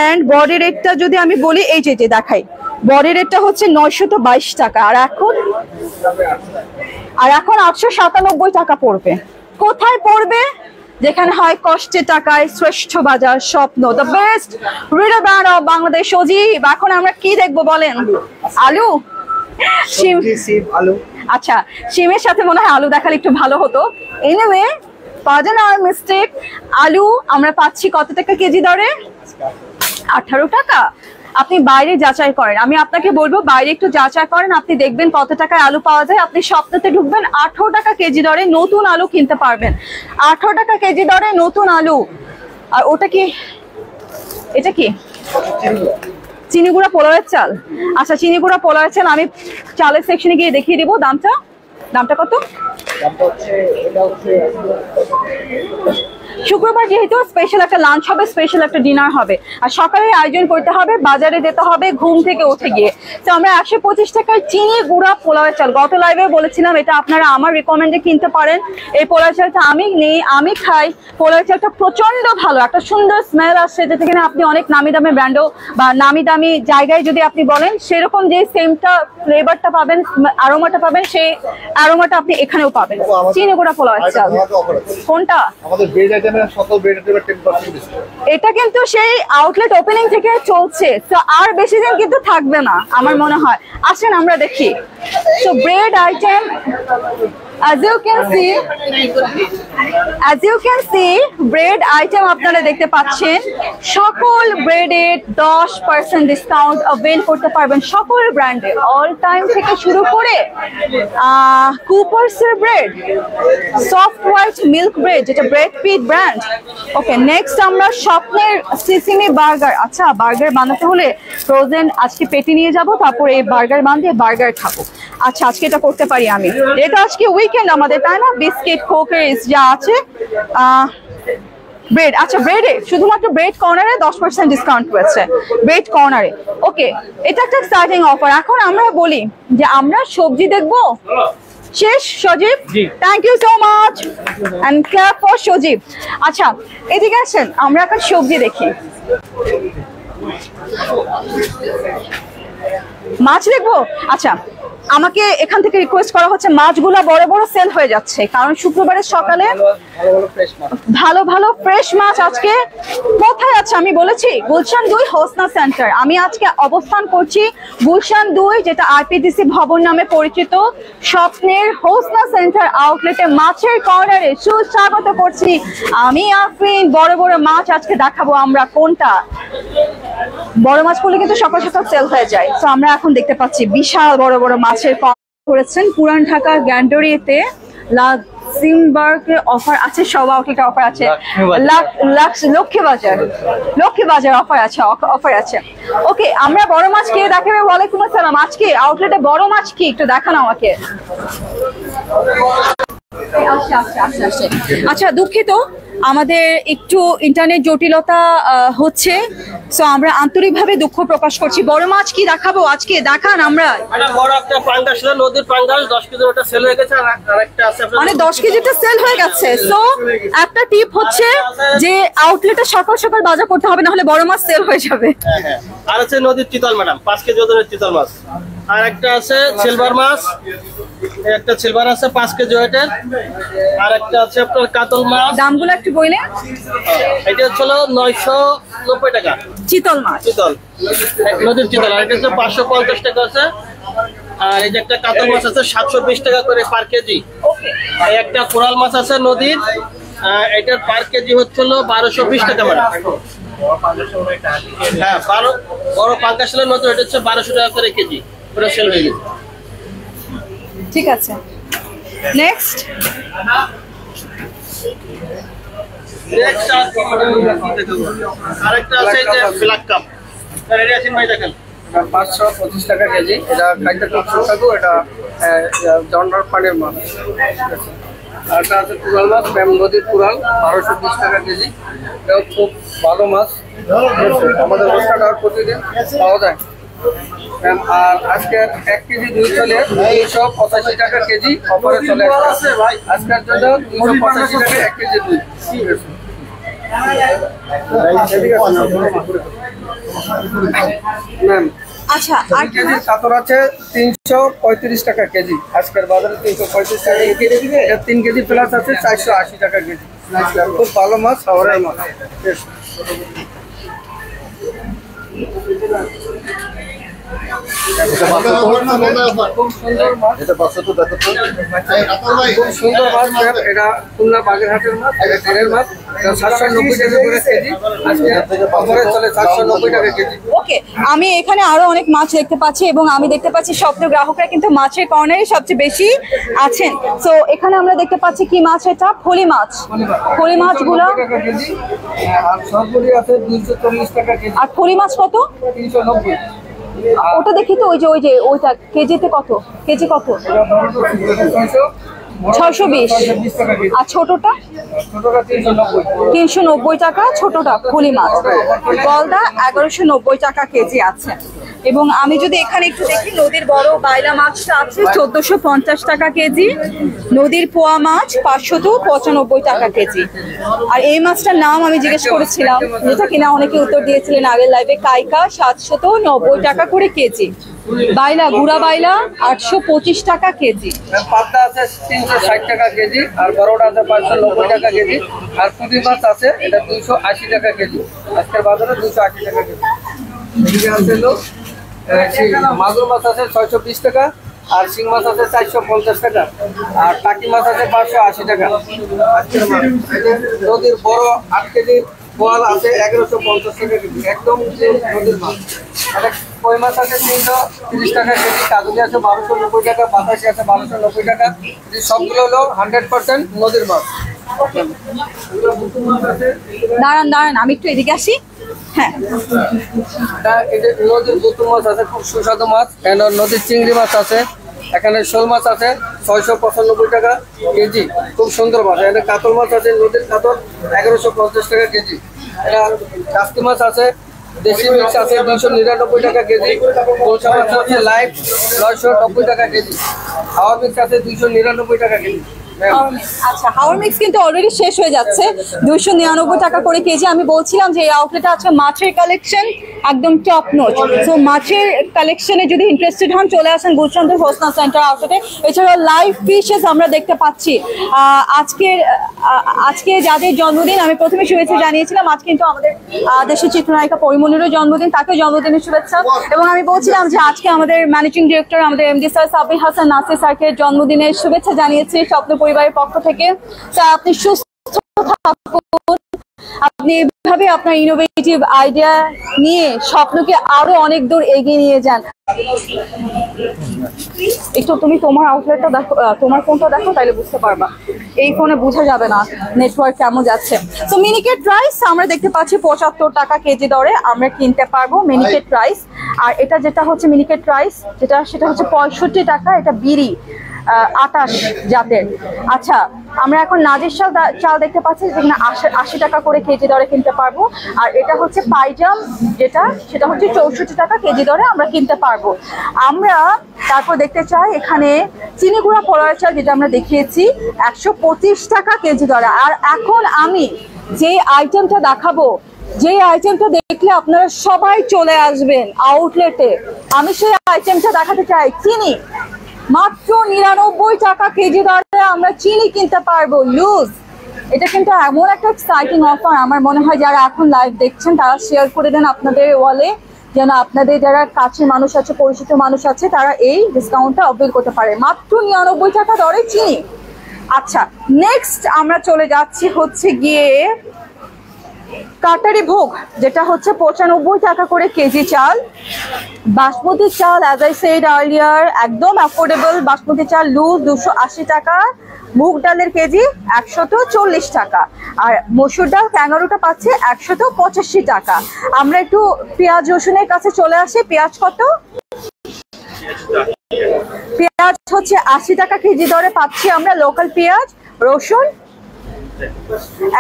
এন্ড বডি রেটটা যদি আমি বলি, এই যে দেখাই, বডি রেটটা হচ্ছে 922 টাকা, আর এখন 897 টাকা পড়বে। কোথায় পড়বে? যেখানে হয় কষ্টের টাকায় শ্রেষ্ঠ বাজার, Shwapno, the best retail brand of Bangladesh. Sajib, এখন আমরা কি দেখবো বলেন? আলু, শিম, আলু। আচ্ছা, শিমের সাথে মনে হয় আলু দেখালে একটু ভালো হতো। Anyway, pardon our mistake. আলু আমরা পাচ্ছি কত টাকা কেজি দরে? 18 টাকা। আপনি বাইরে যাচাই করেন, আমি আপনাকে বলবো বাইরে একটু যাচাই করেন, আপনি দেখবেন কত টাকায় আলু পাওয়া যায়। আপনি স্বপ্নতে ঢুকবেন, 18 টাকা কেজি দরে নতুন আলু কিনতে পারবেন। 18 টাকা কেজি দরে নতুন আলু। আর ওটা কি? এটা কি? চিনি গুঁড়া পোলাওয়ের চাল। আচ্ছা, চিনি গুঁড়া পোলাওয়ের চাল আমি চালের সেকশনে গিয়ে দেখিয়ে দিব দামটা। দামটা কত? শুক্রবার যেহেতু স্পেশাল একটা লাঞ্চ হবে, স্পেশাল একটা ডিনার হবে, আর সকালে আয়োজন করতে হবে, বাজারে যেতে হবে ঘুম থেকে উঠে গিয়ে। তো আমরা 125 টাকায় চিনি গুঁড়া পোলাওয়ের চাল, গত লাইভে বলেছিলাম এটা আপনারা আমার রিকমেন্ডে কিনতে পারেন। এই পোলাওয়ের চালটা আমি নেই, আমি খাই। পোলাওয়ের চালটা প্রচন্ড ভালো, একটা সুন্দর স্মেল আসছে, যেটা কিনা আপনি অনেক নামি দামি ব্র্যান্ডও বা নামি দামি জায়গায় যদি আপনি বলেন, সেরকম যে সেমটা ফ্লেভারটা পাবেন, অ্যারোমাটা পাবেন, সেই অ্যারোমাটা আপনি এখানেও পাবেন। চিনি গুঁড়া পোলাওয়ের চাল। কোনটা? আইটেমের সকল ব্রেড আইটেমের 10% ডিসকাউন্ট। এটা কিন্তু সেই আউটলেট ওপেনিং থেকে চলছে, তো আর বেশি দিন কিন্তু থাকবে না আমার মনে হয়। আসেন আমরা দেখি। So bread item, as you can see bread item আপনারা দেখতে পাচ্ছেন, সকল ব্রেডে 10% ডিসকাউন্ট অ্যাভেল করতে পারবেন সকল ব্র্যান্ডে, অল টাইম থেকে শুরু করে কুপার্সের bread, soft white milk bread যেটা bread pit brand. Okay, next আমরা স্বপ্নের সিসিমি বার্গার। আচ্ছা, বার্গার বানাতে হলে ফ্রোজেন আজকে পেটে নিয়ে যাব, তারপরে এই বার্গার বানিয়ে বার্গার খাবো। আচ্ছা, আজকে এটা করতে পারি আমি, এটা আজকে উইকেন্ড আমাদের, তাই না? বিস্কিট কোকারিজ যা আছে, ব্রেড। আচ্ছা, ব্রেডে শুধুমাত্র ব্রেড কর্নারে 10% ডিসকাউন্ট রয়েছে, ব্রেড কর্নারে। ওকে, এটা একটা এক্সাইটিং অফার। এখন আমরা বলি যে আমরা সবজি দেখবো। শেষ Sajib, thank you so much and clap for Sajib. আচ্ছা, এদিকে আসেন, আমরা এখন সবজি দেখি। মাছ দেখবো। আচ্ছা, আমাকে এখান থেকে রিকোয়েস্ট করা হচ্ছে, মাছগুলো বড় বড় সেল হয়ে যাচ্ছে, কারণ শুক্রবারের সকালে ভালো ভালো ফ্রেশ মাছ আজকে কোথায় আছে আমি বলেছি, গুলশান 2 হোসনা সেন্টার। আমি আজকে অবস্থান করছি গুলশান 2, যেটা আরপিডিসি ভবন নামে পরিচিত, স্বপ্নের হোসনা সেন্টার আউটলেটে মাছের কর্নারে সুস্বাগত করছি আমি আফরিন। বড় বড় মাছ আজকে দেখাবো আমরা। কোনটা বড় মাছ বলে কিন্তু সকাল সকাল সেল হয়ে যায়, তো আমরা এখন দেখতে পাচ্ছি বিশাল বড় বড় মাছের করেছেন। পুরান ঢাকা গ্যান্ডরিতে লাক্সেমবার্গে অফার আছে, সব আউটলেটে অফার আছে, লক্ষ্মী বাজার অফার আছে। ওকে, আমরা বড় মাছ কে দেখাবে? ওয়ালাইকুম আসসালাম। আজকে আউটলেটে বড় মাছ কি একটু দেখানো আমাকে। আচ্ছা, দুঃখিত, আমাদের একটু ইন্টারনেট জটিলতা হচ্ছে, সো আমরা আন্তরিকভাবে দুঃখ প্রকাশ করছি। বড় মাছ কি দেখাবো আজকে? দেখান। আমরা বড় একটা পাঙ্গাস, নদীর পাঙ্গাস 10 কেজি, ওটা সেল হয়ে গেছে, আর একটা আছে মানে 10 কেজিটা সেল হয়ে গেছে। সো একটা টিপ হচ্ছে যে আউটলেটে সকাল সকাল বাজার করতে হবে, না হলে বড় মাছ সেল হয়ে যাবে। আর আছে নদীর চিতল ম্যাডাম, 5 কেজি ওজনের চিতল মাছ। আর একটা আছে সিলভার মাছ, একটা সিলভার আছে 5 কেজি ওয়েটের। আর একটা আছে আপনার কাতল মাছ। দামগুলো একটু বললেন। এটা হচ্ছে 990 টাকা চিতল মাছ, চিতল নদীর চিতল। আর এটা হচ্ছে 550 টাকা আছে। আর এই যে একটা কাতল মাছ আছে 720 টাকা করে পার কেজি। এই একটা কোরাল মাছ আছে নদীর, এটার পার কেজি হচ্ছে 1220 টাকা ম্যাডাম। হ্যাঁ, বড় পাঙ্গাসের নদী, এটা হচ্ছে 1200 টাকা করে কেজি, ওটা সেল হয়ে গেছে। ঠিক আছে, নেক্সট। আরেকটা আছে যে ব্ল্যাক কাপ, এটা আছে ভাই দেখেন 525 টাকা কেজি। এটা খাইতে খুব সুস্বাদু, এটা জন্ডার পানির মাছ। আর এটা আছে কুরাল মাছ, নদীর কুরাল, 1220 টাকা কেজি। এটাও খুব ভালো মাছ, আমাদের রোস্টার প্রতিদিন পাওয়া যায়। আর আজকে 1 কেজি দুই চলে 285 টাকা কেজি অফারে চলে আসছে। আজকের জন্য 285 টাকা 1 কেজি দুই। ম্যাম, আচ্ছা, আর কেজি কাতর আছে 335 টাকা কেজি, আজকের বাজারে 335 টাকা কেজি। 3 কেজি প্লাস আছে 480 টাকা কেজি। খুব ভালো মাছ, খাবারের মাছ। খুব সুন্দর মাছ, এটা খুলনা বাগেরহাটের মাছ, এটা ট্রেনের মাছ। 790 টাকা করে কেজি, আজকে অফারে চলে 790 টাকা কেজি। ওকে, আমি এখানে আরো অনেক মাছ দেখতে পাচ্ছি, এবং আমি দেখতে পাচ্ছি স্বপ্ন গ্রাহকরা কিন্তু মাছের কর্নারে সবচেয়ে বেশি আছেন। তো এখানে আমরা দেখতে পাচ্ছি কি মাছ? এটা ফলি মাছ। ফলি মাছগুলো আর সবগুলি আছে 240 টাকা কেজি। আর ফলি মাছ কত? 390। ওটা দেখি তো, ওই যে ওইটা কেজিতে কত? কেজি কত? 620। আর ছোটটা? 390 টাকা ছোটটা ফলি মাছ। গলদা 1190 টাকা কেজি আছে। এবং আমি যদি এখানে একটু দেখি, নদীর বড় বাইলা মাছটা আছে 1450 টাকা কেজি, নদীর পোয়া মাছ 595 টাকা কেজি। আর এই মাছটার নাম আমি জিজ্ঞেস করেছিলাম, যেটা কিনা অনেকে উত্তর দিয়েছিলেন আগের লাইভে, কাইকা 790 টাকা করে কেজি। বাইলা গুড়া বাইলা 825 টাকা কেজি। পাবদা আছে 360 টাকা কেজি, আর বড়টা আছে 590 টাকা কেজি, আর পুঁটি মাছ আছে এটা 280 টাকা কেজি। আজকের বাজারে 280 টাকা কেজি। এদিকে আছে মাগুর মাছ আছে 620 টাকা, আর শিং মাছ আছে 450 টাকা, আর টাকি মাছ আছে 580 টাকা। আজকের নদীর বড় 8 কেজি বোয়াল আছে 1150 টাকা কেজি, একদম নদীর মাছ। কই মাছ আছে 330 টাকা কেজি, কাজলি আছে 1290 টাকা, বাতাসি আছে 1290 টাকা। সবগুলো হলো 100% নদীর মাছ। দাঁড়ান দাঁড়ান, আমি একটু এদিকে আসি। হ্যাঁ, নদীর বুতুম মাছ আছে, খুব সুস্বাদু মাছ। নদীর চিংড়ি মাছ আছে, এখানে শোল মাছ আছে 695 টাকা কেজি, খুব সুন্দর মাছ। এখানে কাতল মাছ আছে, নদীর কাতল 1150 টাকা কেজি। এটা কাস্তি মাছ আছে, দেশি মিক্স আছে 299 টাকা কেজি। গোলসা মাছ আছে লাইভ 990 টাকা কেজি। হাওয়া মিক্স আছে 299 টাকা কেজি। আচ্ছা, হাওয়ার মিক্স কিন্তু অলরেডি শেষ হয়ে যাচ্ছে, 299 টাকা করে কেজি। আমি বলছিলাম যে এই আউটলেটে আছে মাছের কালেকশন একদম টপ নোচ। সো মাছের কালেকশনে যদি ইন্টারেস্টেড হন চলে আসেন গুলশানপুর হোসনা সেন্টার আউটলেটে। এছাড়াও লাইভ ফিশেস আমরা দেখতে পাচ্ছি। আজকে যাদের জন্মদিন, আমি প্রথমে শুভেচ্ছা জানিয়েছিলাম, আজ কিন্তু আমাদের দেশের চিত্রনায়িকা পরিমণিরও জন্মদিন, তাকে জন্মদিনের শুভেচ্ছা। এবং আমি বলছিলাম যে আজকে আমাদের ম্যানেজিং ডিরেক্টর আমাদের এমডি স্যার সাবির হাসান নাসির স্যারকে জন্মদিনের শুভেচ্ছা জানিয়েছি স্বপ্ন পরিবারের পক্ষ থেকে। স্যার, আপনি সুস্থ থাকুন, আপনি এভাবে আপনার ইনোভেটিভ আইডিয়া নিয়ে স্বপ্নকে আরো অনেক দূর এগিয়ে নিয়ে যান। একটু তুমি তোমার আউটলেটটা দেখো, তোমার ফোনটা দেখো, তাইলে বুঝতে পারবা। এই ফোনে বোঝা যাবে না নেটওয়ার্ক কেমন যাচ্ছে। তো মিনিকেট রাইস আমরা দেখতে পাচ্ছি 75 টাকা কেজি দরে আমরা কিনতে পারবো মিনিকেট রাইস। আর এটা যেটা হচ্ছে মিনিকেট রাইস, সেটা হচ্ছে 65 টাকা। এটা বিড়ি 28 জাতের। আচ্ছা, আমরা এখন নাজির চাল দেখতে পাচ্ছি, যেখানে 80 টাকা করে কেজি দরে কিনতে পারবো। আর এটা হচ্ছে পাইজাম, সেটা হচ্ছে 64 টাকা কেজি দরে আমরা কিনতে পারবো। আমরা তারপর দেখতে চাই এখানে চিনি গুঁড়া পোলার চাল, যেটা আমরা দেখিয়েছি 125 টাকা কেজি দরে। আর এখন আমি যে আইটেমটা দেখাবো, যে আইটেমটা দেখলে আপনারা সবাই চলে আসবেন আউটলেটে, আমি সেই আইটেমটা দেখাতে চাই। চিনি মাত্র 99 টাকা কেজি দরে আমরা চিনি কিনতে পারবো লুজ। এটা কিন্তু এমন একটা এক্সাইটিং অফার, আমার মনে হয় যারা এখন লাইভ দেখছেন তারা শেয়ার করে দেন আপনাদের ওয়ালে, যেন আপনাদের যারা কাছের মানুষ আছে, পরিচিত মানুষ আছে, তারা এই ডিসকাউন্টটা অ্যাভেল করতে পারে। মাত্র 99 টাকা দরে চিনি। আচ্ছা, নেক্সট আমরা চলে যাচ্ছি হচ্ছে গিয়ে কাটারি ভোগ, যেটা হচ্ছে 95 টাকা করে কেজি চাল। বাসমতি চাল, অ্যাজ আই সেড আর্লিয়ার, একদম অ্যাফোর্ডেবল বাসমতি চাল লুজ 280 টাকা। মুগ ডালের কেজি 140 টাকা। আর মসুর ডাল ক্যাঙ্গারুটা পাচ্ছে 185 টাকা। আমরা একটু পেঁয়াজ রসুনের কাছে চলে আসি। পেঁয়াজ কত? পেঁয়াজ হচ্ছে 80 টাকা কেজি দরে পাচ্ছি আমরা লোকাল পেঁয়াজ। রসুন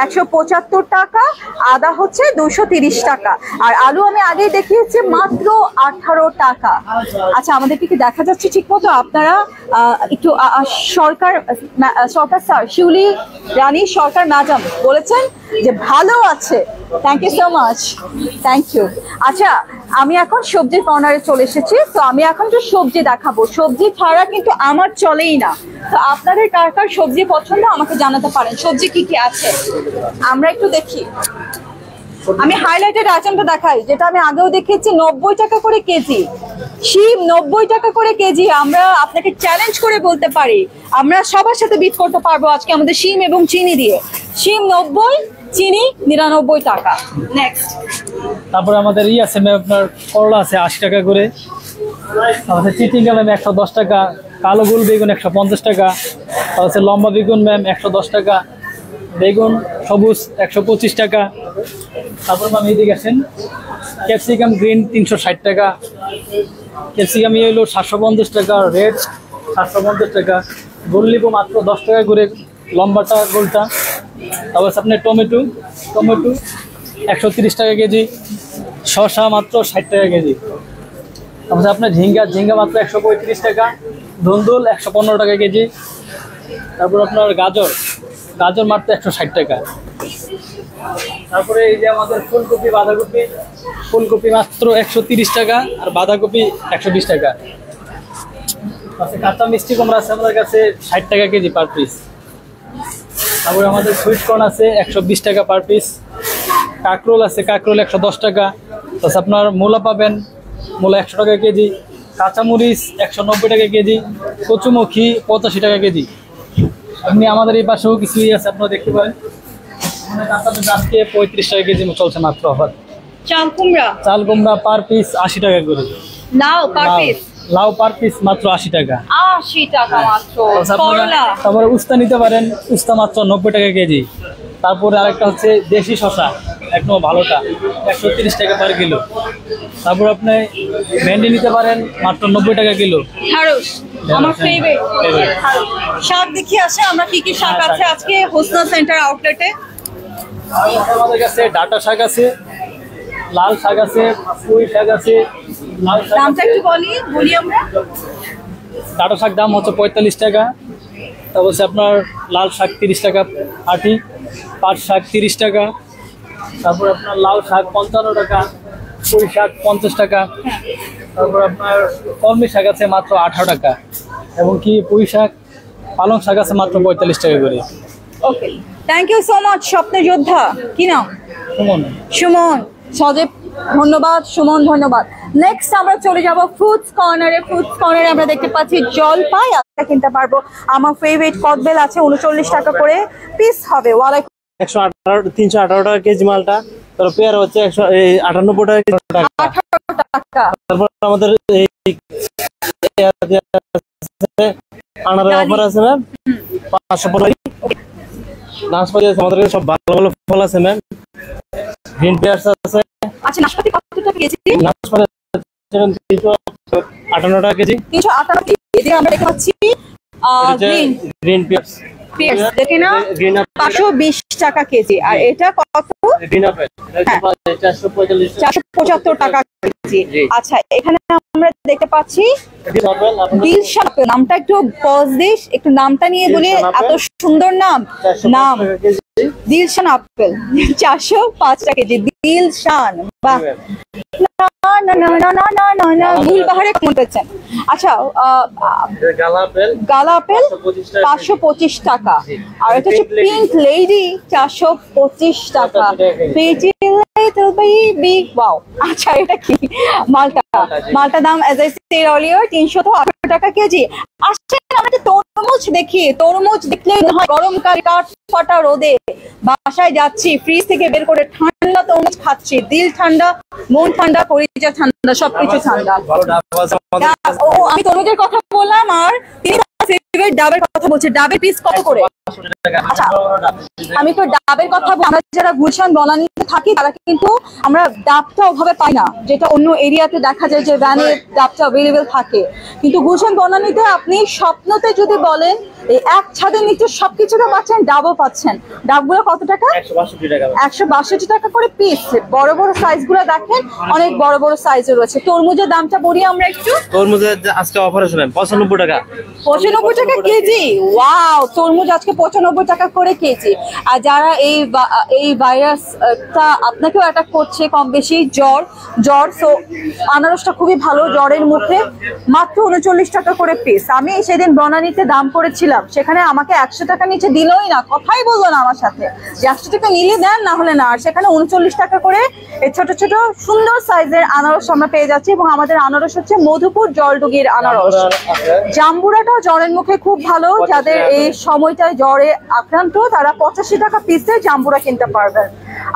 175 টাকা, আদা হচ্ছে 230 টাকা। আর আলু আমি আগেই দেখিয়েছি মাত্র 18 টাকা। আচ্ছা, আমাদেরকে কি দেখা যাচ্ছে ঠিক মতো? আপনারা একটু সরকার স্যার, শিউলি রানী সরকার ম্যাডাম বলেছেন যে ভালো আছে। Thank you so much, thank you. আচ্ছা, আমি এখন সবজির কর্নারে চলে এসেছি। তো আমি এখন একটু সবজি দেখাবো। সবজি ছাড়া কিন্তু আমার চলেই না। তো আপনাদের কার কার সবজি পছন্দ আমাকে জানাতে পারেন। সবজি কি কি আছে আমরা একটু দেখি। আমি হাইলাইটেড আইটেমটা দেখাই, যেটা আমি আগেও দেখিয়েছি। 90 টাকা করে কেজি শিম, 90 টাকা করে কেজি। আমরা আপনাকে চ্যালেঞ্জ করে বলতে পারি, আমরা সবার সাথে বিট করতে পারবো আজকে আমাদের শিম এবং চিনি দিয়ে। শিম 90, চিনি 99 টাকা। নেক্সট, তারপরে আমাদের আছে আপনার করলা আছে 80 টাকা করে। তারপরে চিটিঙ্গা ম্যাম 110 টাকা, কালো গোল বেগুন 150 টাকা, তারপরে লম্বা বেগুন ম্যাম 110 টাকা, বেগুন সবুজ 125 টাকা। তারপর ম্যাম এইদিকে আসেন, ক্যাপসিকাম গ্রিন 360 টাকা, ক্যাপসিকাম ইয়েলো 750 টাকা, রেড 750 টাকা, গোললিপু মাত্র 10 টাকা করে লম্বাটা গোলটা। তারপর আপনার টমেটো 130 টাকা কেজি, শসা মাত্র 60 টাকা কেজি। তারপরে আপনার ঝিঙ্গা মাত্র 135 টাকা, ধুন্দুল 115 টাকা কেজি। তারপর আপনার গাজর মাত্র 160 টাকা। তারপরে এই যে আমাদের ফুলকপি বাঁধাকপি ফুলকপি মাত্র 130 টাকা, আর বাঁধাকপি 120 টাকা। আচ্ছা, কাঁচা মিষ্টি কুমড়া আছে আমাদের কাছে 60 টাকা কেজি পার পিস। তারপরে আমাদের সুইট কর্ন আছে 120 টাকা পার পিস। কাঁকরোল আছে, কাঁকরোল 110 টাকা। প্লাস আপনার মূলা পাবেন, মূলা 100 টাকা কেজি। কাঁচামরিচ 190 টাকা কেজি। কচুমুখী 85 টাকা কেজি। এমনি আমাদের এই পাশেও কিছুই আছে, আপনারা দেখতে পারেন। আজকে 35 টাকা কেজি চলছে মাত্র অফার। চাল কুমড়া, চাল কুমড়া পার পিস 80 টাকা করে। লাউ পার পিস, লাউ পার পিস মাত্র 80 টাকা। 80 টাকা মাত্র। করলা, তারপরে উস্তা নিতে পারেন, উস্তা মাত্র 90 টাকা কেজি। তারপরে আরেকটা হচ্ছে দেশি শসা, একদম ভালোটা, 130 টাকা পার কিলো। তারপর আপনি ভেন্ডি নিতে পারেন মাত্র 90 টাকা কিলো। ঢেঁড়স আমার ফেভারিট। শাক দেখি আসে আমরা কি কি শাক আছে আজকে হোসনা সেন্টার আউটলেটে। আমাদের কাছে ডাটা শাক আছে, লাল শাক আছে, পুঁই শাক আছে। লাল শাক দামটা একটু বলি আমরা। ডাটা শাক দাম হচ্ছে 45 টাকা। তারপর হচ্ছে আপনার লাল শাক 30 টাকা আটি, পাট শাক 30 টাকা। তারপর আপনার লাল শাক 55 টাকা, পুঁই শাক 50 টাকা। তারপর আপনার কলমি শাক আছে মাত্র 18 টাকা, এবং কি পুঁই শাক, পালং শাক আছে মাত্র 45 টাকা করে। ওকে, থ্যাংক ইউ সো মাচ স্বপ্ন যোদ্ধা। কি নাম? সুমন। সুমন, সজীব ধন্যবাদ, সুমন ধন্যবাদ। নেক্সট আমরা চলে যাব ফ্রুটস কর্নারে। ফ্রুটস কর্নারে আমরা দেখতে পাচ্ছি জলপাই আমরা কিনতে পারবো। আমার ফেভারিট কদবেল আছে 39 টাকা করে পিস হবে। 318 টাকা কেজি মালটা। তারপর পেয়ারা হচ্ছে 198 টাকা। 18 টাকা। তারপর আমাদের আনারের অফার আছে ম্যাম 550। নাশপাতি আছে আমাদের সব ভালো ভালো ফল আছে ম্যাম। গ্রিন পেয়ার্স আছে। আচ্ছা, নাশপাতি কত টাকা কেজি? নাশপাতি 358 টাকা কেজি। 358 কেজি। আমরা দেখতে পাচ্ছি গ্রিন পেয়ার্স দেখে না 520 টাকা কেজি। আর এটা কত? গ্রিন আপেল 475 টাকা কেজি। আচ্ছা, এখানে আমরা দেখতে পাচ্ছি দিলশান আপেল। নামটা একটু পজ দিস, একটু নামটা নিয়ে বলি। এত সুন্দর নাম। দিলশান আপেল 405 টাকা কেজি। দিলশান, বাহ। ভুলবাহারে করতেছেন। আচ্ছা, গালা আপেল 525 টাকা। আর এটা হচ্ছে পিঙ্ক লেডি 425 টাকা। ওয়াও, আচ্ছা এটা কি? মালটা দাম as I said earlier 318 টাকা কেজি। আসছেন আমরা একটা তরমুজ দেখি। তরমুজ দেখলে গরমকাল কাঠ ফাটা রোদে বাসায় যাচ্ছি, ফ্রিজ থেকে বের করে ঠান্ডা তরমুজ খাচ্ছি। দিল ঠান্ডা, মন ঠান্ডা, পরিচয় ঠান্ডা, সবকিছু ঠান্ডা। আমি তরমুজের কথা বললাম, আর ডাবের কথা বলছে। ডাবের পিস কত করে? আচ্ছা, আমি তো ডাবের কথা বলছি। আমরা যারা গুলশান বনানীতে থাকি তারা কিন্তু আমরা ডাবটা ওভাবে পাই না, যেটা অন্য এরিয়াতে দেখা যায় যে ভ্যানে ডাবটা অ্যাভেলেবেল থাকে। কিন্তু গুলশান বনানীতে আপনি স্বপ্নতে যদি বলেন এই এক ছাদের নিচে সবকিছুটা পাচ্ছেন, ডাবও পাচ্ছেন। ডাবগুলো কত টাকা? 162 টাকা করে পিস। বড় বড় সাইজ গুলো দেখেন, অনেক বড় বড় সাইজের রয়েছে। তরমুজের দামটা বলি আমরা একটু। তরমুজের আজকে অফার আছে ম্যাম 95 টাকা। 95 টাকা কেজি। ওয়াও, তরমুজ আজকে 95 টাকা করে কেজি। আর যারা এই ভাইরাসটা আপনাকেও অ্যাটাক করছে কম বেশি, জ্বর, সো আনারসটা খুবই ভালো জ্বরের মুখে। মাত্র 39 টাকা করে পিস। আমি সেদিন বনানীতে দাম করেছিলাম, সেখানে আমাকে 100 টাকা নিচে দিলই না, কথাই বললো না আমার সাথে যে 100 টাকা নিলে দেন, না হলে না। আর সেখানে 39 টাকা করে এই ছোট ছোট সুন্দর সাইজের আনারস আমরা পেয়ে যাচ্ছি। এবং আমাদের আনারস হচ্ছে মধুপুর জলডুগির আনারস। জাম্বুরাটাও জ্বরের মুখে খুব ভালো। যাদের এই সময়টায় জ্বরে আক্রান্ত তারা 85 টাকা পিসে জাম্বুরা কিনতে পারবেন।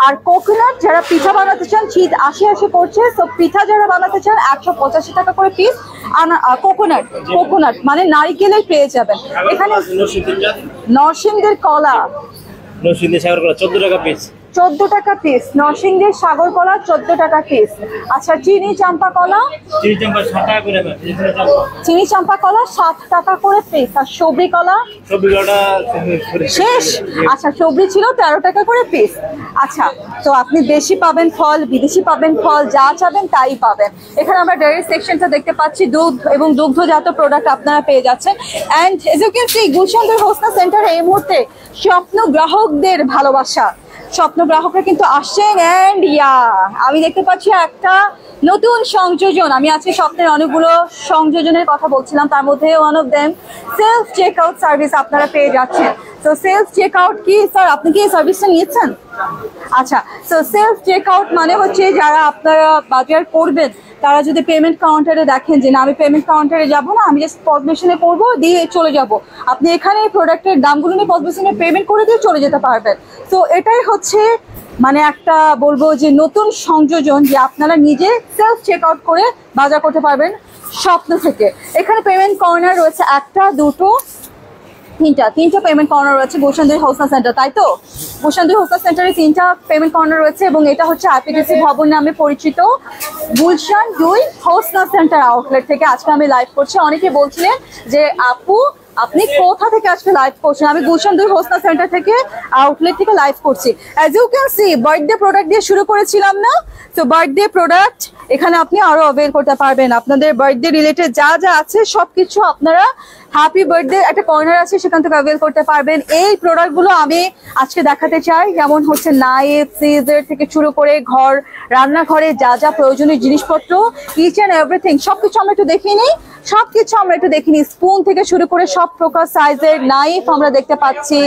আর কোকোনাট, যারা পিঠা বানাতে চান, শীত আসি পড়ছে, তো পিঠা যারা বানাতে চান 185 টাকা করে পিস। কোকোনাট মানে নারিকেলের পেয়ে যাবেন এখানে। নরসিংদের কলা, নরসিংদী সাগর কলা 14 টাকা পিস। 14 টাকা পিস। নরসিংদীর সাগর কলা 14 টাকা পিস। আচ্ছা, চিনি চাম্পা কলা? চিনি চাম্পা কলা 7 টাকা করে পিস। আর সবরি কলা? শেষ। আচ্ছা, সবরি ছিল 13 টাকা করে পিস। আচ্ছা, তো আপনি দেশি পাবেন ফল, বিদেশি পাবেন ফল, যা চাবেন তাই পাবেন। এখানে আমরা ডেয়ারি সেকশনটা দেখতে পাচ্ছি। দুধ এবং দুগ্ধজাত প্রোডাক্ট আপনারা পেয়ে যাচ্ছেন। And as you can see, Gulshan হোসনা সেন্টারে এই মুহূর্তে স্বপ্ন গ্রাহকদের ভালোবাসা। স্বপ্ন গ্রাহকরা কিন্তু আসছেন। অ্যান্ড আমি দেখতে পাচ্ছি একটা নতুন সংযোজন। আমি আজকে স্বপ্নের অনেকগুলো সংযোজনের কথা বলছিলাম, তার মধ্যে one of them self check out service আপনারা পেয়ে যাচ্ছেন। তো সেলফ চেক আউট কি স্যার, আপনি কি এই সার্ভিসটা নিয়েছেন? আচ্ছা, তো সেলফ চেক আউট মানে হচ্ছে যারা আপনারা বাজার করবেন তারা যদি পেমেন্ট কাউন্টারে দেখেন যে না আমি পেমেন্ট কাউন্টারে যাবো না, আমি জাস্ট পজ মেশিনে করবো দিয়ে চলে যাব, আপনি এখানে প্রোডাক্টের দামগুলো নিয়ে পজ মেশিনে পেমেন্ট করে দিয়ে চলে যেতে পারবেন। তো এটাই হচ্ছে মানে একটা বলবো যে নতুন সংযোজন, যে আপনারা নিজে সেলফ চেক আউট করে বাজার করতে পারবেন স্বপ্ন থেকে। এখানে পেমেন্ট কর্নার রয়েছে একটা, দুটো, তিনটা পেমেন্ট কর্নার রয়েছে গুলশান 2 হোসনা সেন্টার, তাই তো? গুলশান 2 হোসনা সেন্টারে 3টা পেমেন্ট কর্নার রয়েছে এবং এটা হচ্ছে আইপিডিসি ভবন নামে পরিচিত গুলশান 2 হোসনা সেন্টার আউটলেট থেকে আজকে আমি লাইভ করছি। অনেকে বলছিলেন যে আপু আপনি কোথা থেকে আজকে লাইভ করছেন? আমি গুলশান 2 হোসনা সেন্টার থেকে আউটলেট থেকে লাইভ করছি। As you can see birthday product দিয়ে শুরু করেছিলাম না, তো বার্থডে প্রোডাক্ট এখানে আপনি আরো অ্যাভেল করতে পারবেন। আপনাদের বার্থডে রিলেটেড যা যা আছে সবকিছু আপনারা হ্যাপি বার্থডে একটা কর্নার আছে সেখান থেকে অ্যাভেল করতে পারবেন। এই প্রোডাক্টগুলো আমি আজকে দেখাতে চাই, যেমন হচ্ছে নাইফ, সিজার থেকে শুরু করে ঘর রান্নাঘরে যা যা প্রয়োজনীয় জিনিসপত্র ইচ অ্যান্ড এভরিথিং সবকিছু আমরা একটু দেখিনি। স্পুন থেকে শুরু করে সব প্রকার সাইজের নাইফ আমরা দেখতে পাচ্ছি,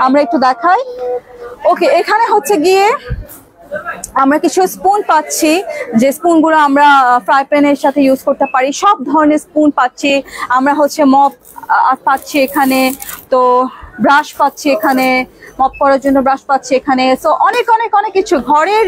আমরা একটু দেখাই। ওকে, এখানে হচ্ছে গিয়ে আমরা কিছু স্পুন পাচ্ছি, যে স্পুনগুলো আমরা ফ্রাই প্যানের সাথে ইউজ করতে পারি। সব ধরনের স্পুন পাচ্ছি আমরা, হচ্ছে মপ পাচ্ছি এখানে, তো ব্রাশ পাচ্ছি এখানে, মপ করার জন্য ব্রাশ পাচ্ছি এখানে। সো অনেক অনেক অনেক কিছু ঘরের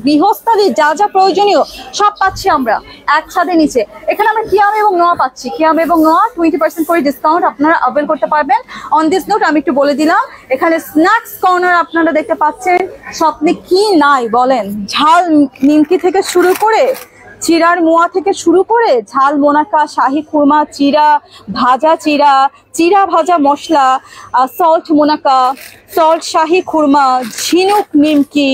গৃহস্থালী যা যা প্রয়োজনীয় সব পাচ্ছি আমরা এক ছাদের নিচে। এখানে আমরা কিয়াম এবং নোয়া পাচ্ছি, কিয়াম এবং নোয়া 20% করে ডিসকাউন্ট আপনারা অ্যাভেল করতে পারবেন। অন দিস নোট আমি একটু বলে দিলাম, এখানে স্ন্যাক্স কর্নার আপনারা দেখতে পাচ্ছেন। স্বপ্নে কি নাই বলেন? ঝাল নিমকি থেকে শুরু করে, চিরার মোয়া থেকে শুরু করে ঝাল মোনাকা, শাহি খুরমা, চিরা ভাজা মশলা, সল্ট মোনাকা, সল্ট শাহি খুরমা, ঝিনুক নিমকি,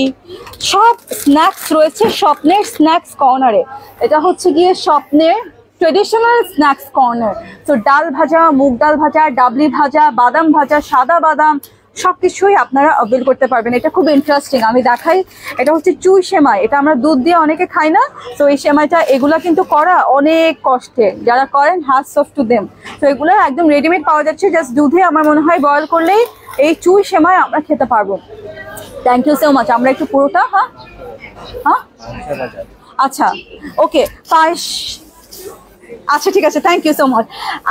সব স্ন্যাক্স রয়েছে স্বপ্নের স্ন্যাক্স কর্নারে। এটা হচ্ছে গিয়ে স্বপ্নের ট্রেডিশনাল স্ন্যাক্স কর্নার। তো ডাল ভাজা, মুগ ডাল ভাজা, ডাবলি ভাজা, বাদাম ভাজা, সাদা বাদাম সবকিছুই আপনারা অ্যাভেল করতে পারবেন। এটা খুব ইন্টারেস্টিং, আমি দেখাই। এটা হচ্ছে চুই সেমাই, এটা আমরা দুধ দিয়ে অনেকে খাই না, তো এই সেমাইটা এগুলা কিন্তু করা অনেক কষ্টে, যারা করেন হ্যাটস অফ টু দেম। তো এগুলো একদম রেডিমেড পাওয়া যাচ্ছে, জাস্ট দুধে আমার মনে হয় বয়েল করলেই এই চুই সেমাই আমরা খেতে পারবো। Thank you so much. আমরা একটু পুরোটা হ্যাঁ আচ্ছা ওকে পায়েস, আচ্ছা ঠিক আছে, থ্যাংক ইউ সো মাচ।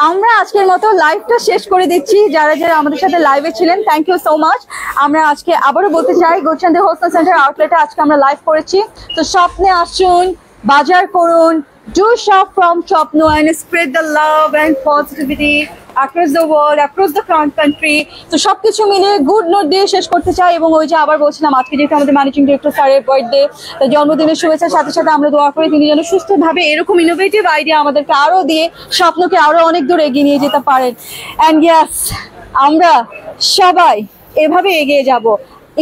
আমরা আজকের মতো লাইভটা শেষ করে দিচ্ছি। যারা যারা আমাদের সাথে লাইভে ছিলেন থ্যাংক ইউ সো মাচ। আমরা আজকে আবারও বলতে চাই গুলশান 2 হোসনা সেন্টার আউটলেটে আজকে আমরা লাইভ করেছি। তো স্বপ্নে আসুন, বাজার করুন, do shop from Swapno and spread the love and positivity across the world, across the country. তো সবকিছু মিলে গুড নোট দিয়ে শেষ করতে চাই। এবং ওই যে আবার বলছিলাম আজকে যেহেতু আমাদের ম্যানেজিং ডিরেক্টর স্যারের বার্থডে, জন্মদিনের শুভেচ্ছার সাথে সাথে আমরা দোয়া করি তিনি যেন সুস্থভাবে এরকম ইনোভেটিভ আইডিয়া আমাদেরকে আরো দিয়ে স্বপ্নকে আরো অনেক দূর এগিয়ে নিয়ে যেতে পারেন। অ্যান্ড ইয়েস, আমরা সবাই এভাবে এগিয়ে যাব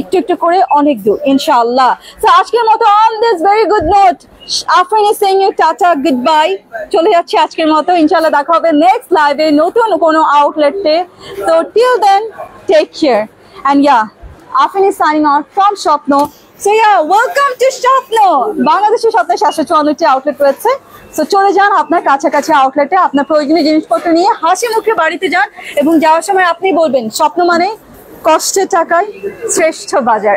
একটু একটু করে অনেক দূর ইনশাআল্লাহ। তো আজকের মতো on this very good note Afrin is saying you tata goodbye, চলে যাচ্ছে আজকের মতো। ইনশাআল্লাহ দেখা হবে নেক্সট লাইভে নতুন কোনো আউটলেটে। তো till then take care and Afrin is signing out from Shwapno. So welcome to Shwapno. বাংলাদেশের স্বপ্নের 754টি আউটলেট রয়েছে। সো চলে যান আপনার কাছাকাছি আউটলেটে, আপনার প্রয়োজনীয় জিনিসপত্র নিয়ে হাসি মুখে বাড়িতে যান এবং যাওয়ার সময় আপনি বলবেন স্বপ্ন মানে কষ্টের টাকায় শ্রেষ্ঠ বাজার।